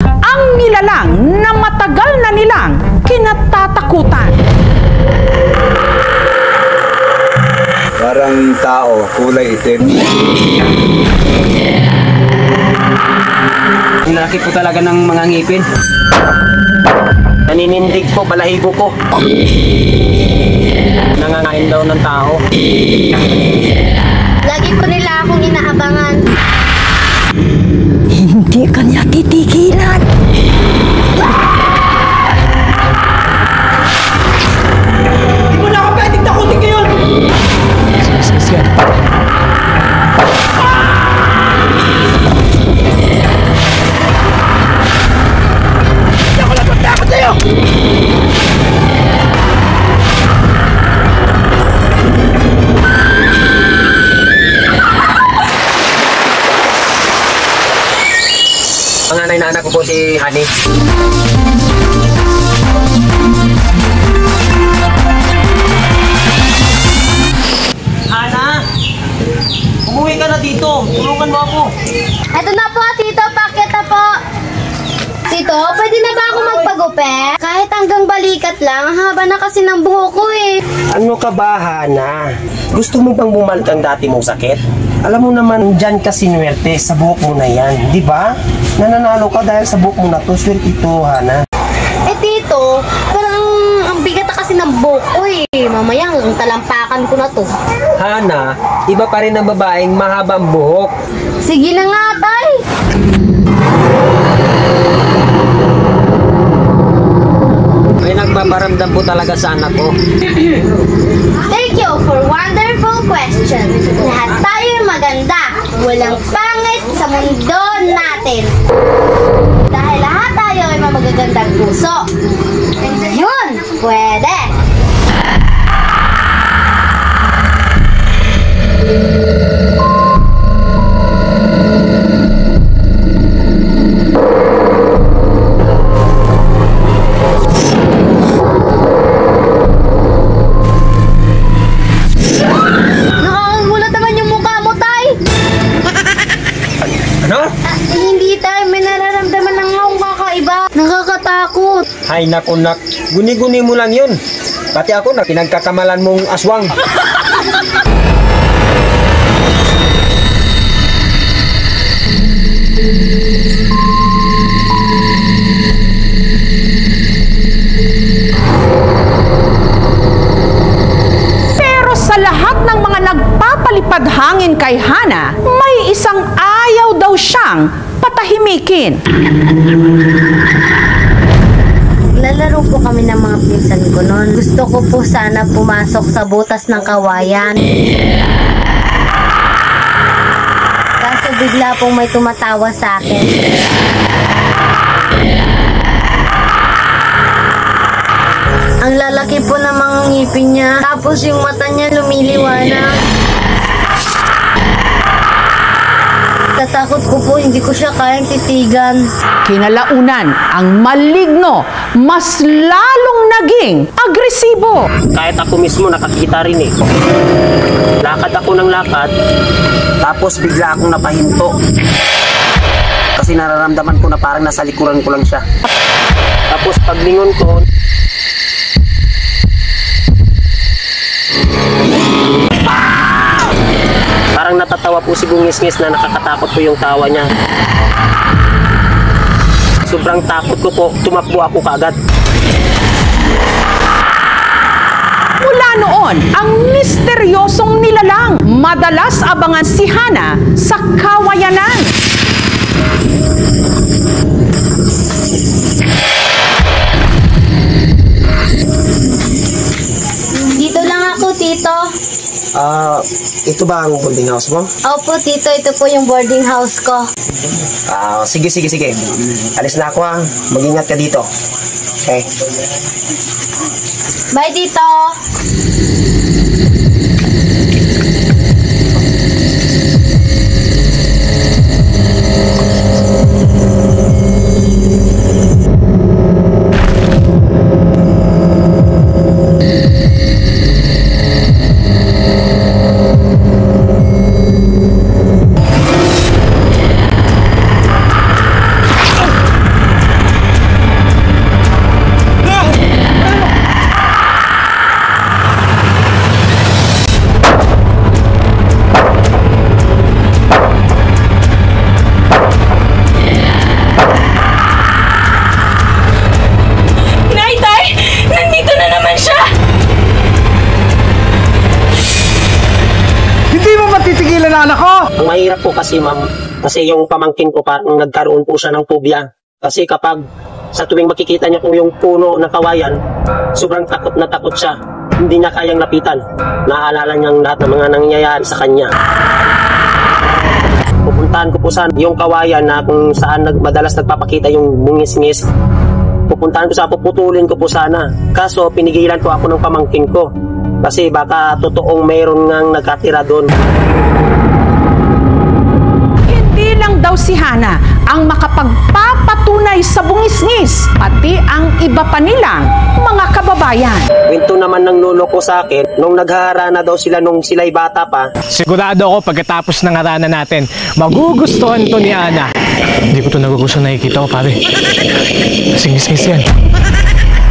ang nilalang na matagal na nilang kinatatakutan. Parang tao, kulay itim. Ang laki po talaga ng mga ngipin. Naninindig po, balahibo ko. Nangangain daw ng tao. Lagi po nila akong inaabangan. Hindi kanya titigilan. Hindi mo na ako pwedeng takutin ngayon! Sige. Hindi ako lang matakot sa'yo! Panganay na anak ko po si Honey. Ana! Umuwi ka na dito. Tulungan mo ako. Eto na po, Tito. Pakit na po. Tito, pwede na ba ako magpagupit? Kahit hanggang balikat lang, haba na kasi ng buhok ko eh. Ano ka ba, Hana? Gusto mo bang bumalik ang dati mong sakit? Alam mo naman, dyan ka sinuwerte sa buhok mo na yan, di ba? Nananalo ka dahil sa buhok mo na to. Swerte ito, Hana. Eh, Tito, parang ang bigat na kasi ng buhok ko eh. Mamaya, ang talampakan ko na to. Hana, iba pa rin ang babaeng mahaba ang buhok. Sige na nga, tay. May nagpaparamdam po talaga sa anak ko. Thank you for wonderful question. Lahat tayo maganda. Walang pangit sa mundo natin. Dahil lahat tayo ay magagandang puso. Yun, pwede. Nakakagulat naman yung mukha mo, tay. Ano? Hindi, tay. May nararamdaman ng akong kakaiba. Nakakatakot. Hay naku nak, guni-guni mo lang yun. Pati ako na pinagkakamalan mong aswang. Pero sa lahat ng mga nagpapalipad hangin kay Hana, may isang ayaw daw siyang patahimikin. Lalaro po kami ng mga pinsan ko noon. Gusto ko po sana pumasok sa butas ng kawayan. Kaso bigla pong may tumatawa sa akin. Ang lalaki po ng mga ngipin niya. Tapos yung mata niya lumiliwanag. Tatakot ko po, hindi ko siya kayang titigan. Kinalaunan, ang maligno, mas lalong naging agresibo. Kahit ako mismo nakakita rin eh. Lakad ako ng lakad, tapos bigla akong napahinto. Kasi nararamdaman ko na parang nasa likuran ko lang siya. Tapos paglingon ko, parang natatawa po si Bungis-ngis na nakakatakot po yung tawa niya. Sobrang takot ko po, tumakbo ako kaagad. Mula noon, ang misteryosong nilalang madalas abangan si Hana sa kawayanan. Dito lang ako, Tito. Ito ba ang boarding house mo? Opo, Tito. Ito po yung boarding house ko. Sige. Alis na ako ha. Mag-ingat ka dito. Okay. Bye, Tito. Mahirap po kasi ma'am, kasi yung pamangkin ko parang nagkaroon po siya ng phobia. Kasi kapag sa tuwing makikita niya po yung puno ng kawayan, sobrang takot na takot siya. Hindi niya kayang lapitan. Naaalala niyang lahat ng mga nangyayari sa kanya. Pupuntahan ko po sana yung kawayan na kung saan madalas nagpapakita yung bungis-ngis. Pupuntahan ko sa puputulin ko po sana. Kaso pinigilan po ako ng pamangkin ko. Kasi baka totoong mayroon ngang nagkatira doon. Hindi lang daw si Hana ang makapagpapatunay sa bungis-ngis, pati ang iba pa nilang mga kababayan. Kwento naman ng lolo ko sa akin, nung nagharana daw sila nung sila'y bata pa. Sigurado ako pagkatapos ng harana natin, magugustuhan to ni Ana. Hindi ko to nagugustuhan, nakikita ko pare. Singis-ngis yan.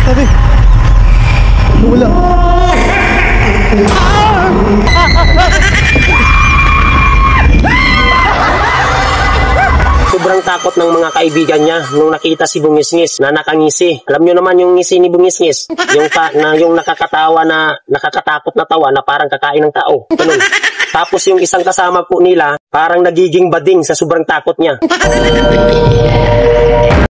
Pare, wala. Sobrang takot ng mga kaibigan niya nung nakita si Bungis-ngis na nakangisi. Alam niyo naman yung ngisi ni Bungis-ngis, yung nakakatawa na nakakatakot na tawa na parang kakain ng tao. Ganun. Tapos yung isang kasama po nila, parang nagiging bading sa sobrang takot niya.